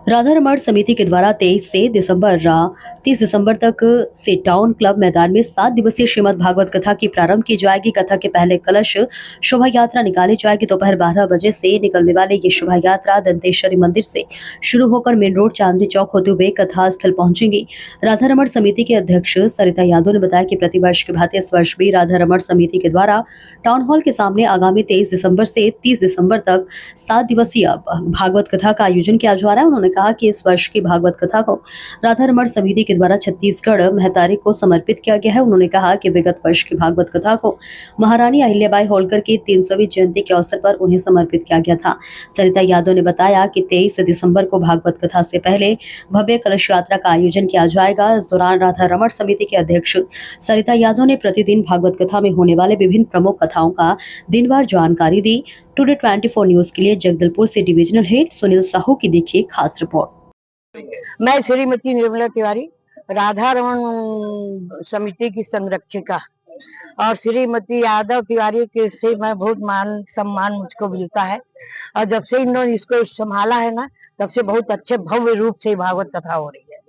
राधा रमण समिति के द्वारा 23 से 30 दिसंबर तक से टाउन क्लब मैदान में 7 दिवसीय श्रीमद् भागवत कथा की प्रारंभ की जाएगी। कथा के पहले कलश शोभा यात्रा निकाली जाएगी। दोपहर 12 बजे से निकलने वाले ये शोभा यात्रा दंतेश्वरी मंदिर से शुरू होकर मेन रोड चांदनी चौक होते हुए कथा स्थल पहुंचेगी। राधा रमण समिति के अध्यक्ष सरिता यादव ने बताया कि प्रतिवर्ष की भांति इस वर्ष भी राधा रमण समिति के द्वारा टाउन हॉल के सामने आगामी 23 दिसंबर से 30 दिसंबर तक 7 दिवसीय भागवत कथा का आयोजन किया जा रहा है। उन्होंने कहा कि इस वर्ष की भागवत कथा को राधा रमण समिति के द्वारा छत्तीसगढ़ महतारी को समर्पित किया गया है। उन्होंने कहा कि विगत वर्ष की भागवत कथा को महारानी अहिल्याबाई होलकर की 300वीं जयंती के अवसर पर उन्हें समर्पित किया गया था। सरिता यादव ने बताया कि 23 दिसंबर को भागवत कथा से पहले भव्य कलश यात्रा का आयोजन किया जाएगा। इस दौरान राधा रमण समिति के अध्यक्ष सरिता यादव ने प्रतिदिन भागवत कथा में होने वाले विभिन्न प्रमुख कथाओं का दिनवार जानकारी दी। टुडे 24 न्यूज के लिए जगदलपुर से डिविजनल हेड सुनील साहू की देखिए खास रिपोर्ट। मैं श्रीमती निर्मला तिवारी, राधा रमण समिति की संरक्षिका और श्रीमती यादव तिवारी के से मैं बहुत मान सम्मान मुझको मिलता है। और जब से इन्होंने इसको संभाला है ना, तब से बहुत अच्छे भव्य रूप से भागवत कथा हो रही है।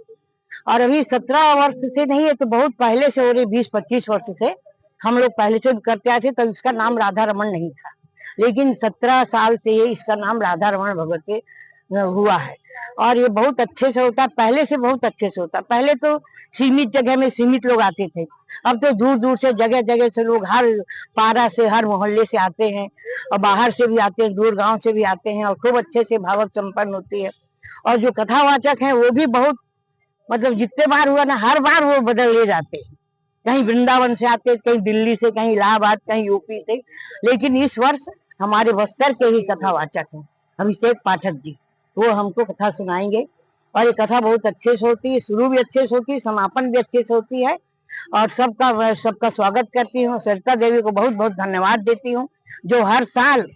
और अभी 17 वर्ष से नहीं है तो बहुत पहले से हो रही, 20-25 वर्ष से हम लोग पहले से करते आए थे। तो इसका नाम राधा रमण नहीं था, लेकिन 17 साल से ये इसका नाम राधा रमण भगवत के हुआ है। और ये बहुत अच्छे से होता है, पहले से बहुत अच्छे से होता है। पहले तो सीमित जगह में सीमित लोग आते थे, अब तो दूर दूर से जगह जगह से लोग हर पारा से हर मोहल्ले से आते हैं और बाहर से भी आते हैं, दूर गांव से भी आते हैं और खूब अच्छे से भागवत संपन्न होती है। और जो कथावाचक हैं वो भी बहुत, मतलब जितने बार हुआ ना, हर बार वो बदल ले जाते हैं। कहीं वृंदावन से आते, कहीं दिल्ली से, कहीं इलाहाबाद, कहीं यूपी से। लेकिन इस वर्ष हमारे बस्तर के ही कथावाचक हैं अभिषेक पाठक जी, वो हमको कथा सुनाएंगे। और ये कथा बहुत अच्छे से होती है, शुरू भी अच्छे से होती है, समापन भी अच्छे से होती है। और सबका स्वागत करती हूँ। सरिता देवी को बहुत बहुत धन्यवाद देती हूँ, जो हर साल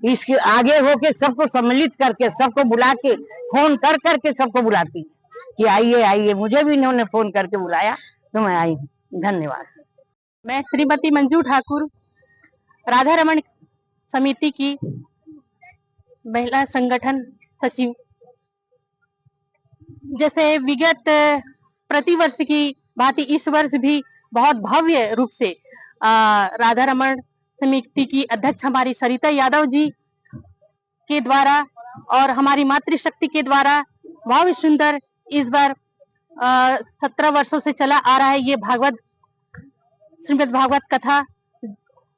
इसके आगे होके सबको सम्मिलित करके, सबको बुला के, फोन कर करके सबको बुलाती कि आइए आइए। मुझे भी इन्होंने फोन करके बुलाया तो मैं आई हूँ। धन्यवाद। मैं श्रीमती मंजू ठाकुर, राधा रमण समिति की महिला संगठन सचिव। जैसे विगत प्रतिवर्ष की भांति इस वर्ष भी बहुत भव्य रूप से राधा रमण समिति की अध्यक्ष हमारी सरिता यादव जी के द्वारा और हमारी मातृशक्ति के द्वारा भव्य सुंदर इस बार 17 वर्षों से चला आ रहा है ये श्रीमद् भागवत कथा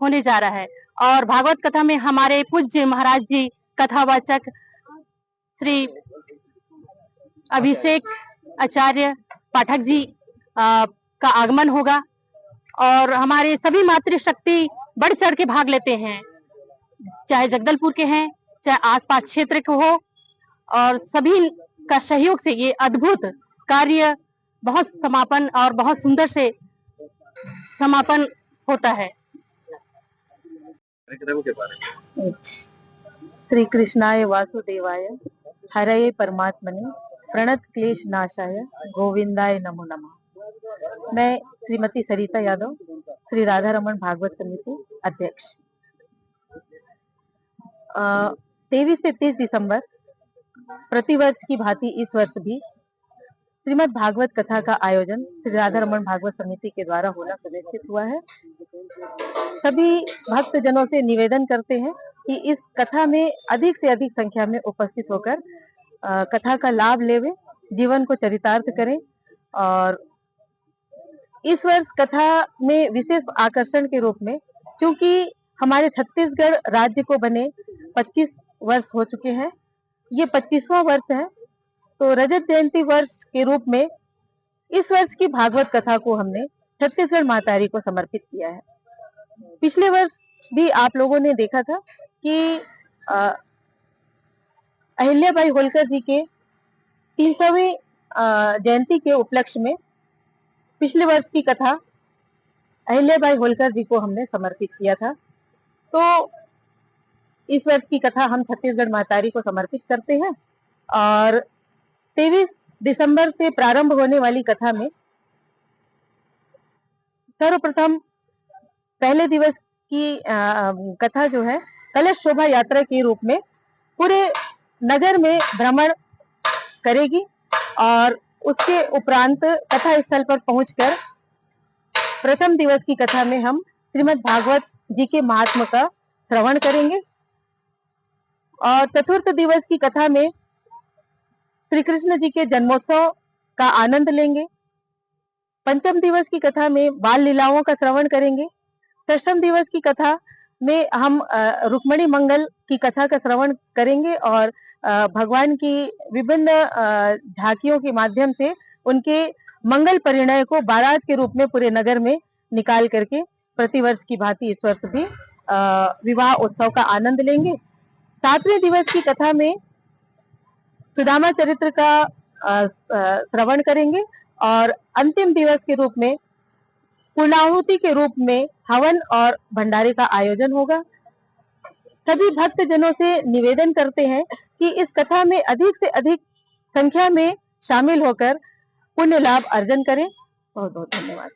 होने जा रहा है। और भागवत कथा में हमारे पूज्य महाराज जी कथावाचक श्री अभिषेक आचार्य पाठक जी का आगमन होगा। और हमारे सभी मातृशक्ति बढ़ चढ़ के भाग लेते हैं, चाहे जगदलपुर के हैं, चाहे आसपास क्षेत्र के हो। और सभी का सहयोग से ये अद्भुत कार्य बहुत समापन और बहुत सुंदर से समापन होता है। श्री कृष्णाय वासुदेवाय हरये परमात्मने प्रणत क्लेश नाशाय गोविंदाय नमो नमः। मैं श्रीमती सरिता यादव, श्री राधा रमण भागवत समिति अध्यक्ष। 23 से 30 दिसंबर प्रतिवर्ष की भांति इस वर्ष भी श्रीमद् भागवत कथा का आयोजन श्री राधा रमण भागवत समिति के द्वारा होना सुनिश्चित हुआ है। सभी भक्त जनों से निवेदन करते हैं कि इस कथा में अधिक से अधिक संख्या में उपस्थित होकर कथा का लाभ लेवे, जीवन को चरितार्थ करें। और इस वर्ष कथा में विशेष आकर्षण के रूप में, क्योंकि हमारे छत्तीसगढ़ राज्य को बने 25 वर्ष हो चुके हैं, ये 25वां वर्ष है, तो रजत जयंती वर्ष के रूप में इस वर्ष की भागवत कथा को हमने छत्तीसगढ़ मातारी को समर्पित किया है। पिछले वर्ष भी आप लोगों ने देखा था कि अहिल्याबाई होलकर जी के 300वीं जयंती के उपलक्ष्य में पिछले वर्ष की कथा अहिल्याबाई होलकर जी को हमने समर्पित किया था। तो इस वर्ष की कथा हम छत्तीसगढ़ मातारी को समर्पित करते हैं। और 23 दिसंबर से प्रारंभ होने वाली कथा में सर्वप्रथम पहले दिवस की कथा जो है कलश शोभा यात्रा के रूप में पूरे नगर में भ्रमण करेगी और उसके उपरांत कथा स्थल पर पहुंचकर प्रथम दिवस की कथा में हम श्रीमद् भागवत जी के महात्म का श्रवण करेंगे और चतुर्थ दिवस की कथा में श्री कृष्ण जी के जन्मोत्सव का आनंद लेंगे। पंचम दिवस की कथा में बाल लीलाओं का श्रवण करेंगे। षष्ठम दिवस की कथा में हम रुक्मणी मंगल की कथा का श्रवण करेंगे और भगवान की विभिन्न झांकियों के माध्यम से उनके मंगल परिणय को बारात के रूप में पूरे नगर में निकाल करके प्रतिवर्ष की भांति इस वर्ष भी विवाह उत्सव का आनंद लेंगे। सातवें दिवस की कथा में सुदामा चरित्र का श्रवण करेंगे और अंतिम दिवस के रूप में पूर्णाहुति के रूप में हवन और भंडारे का आयोजन होगा। सभी भक्त जनों से निवेदन करते हैं कि इस कथा में अधिक से अधिक संख्या में शामिल होकर पुण्य लाभ अर्जन करें। बहुत बहुत धन्यवाद।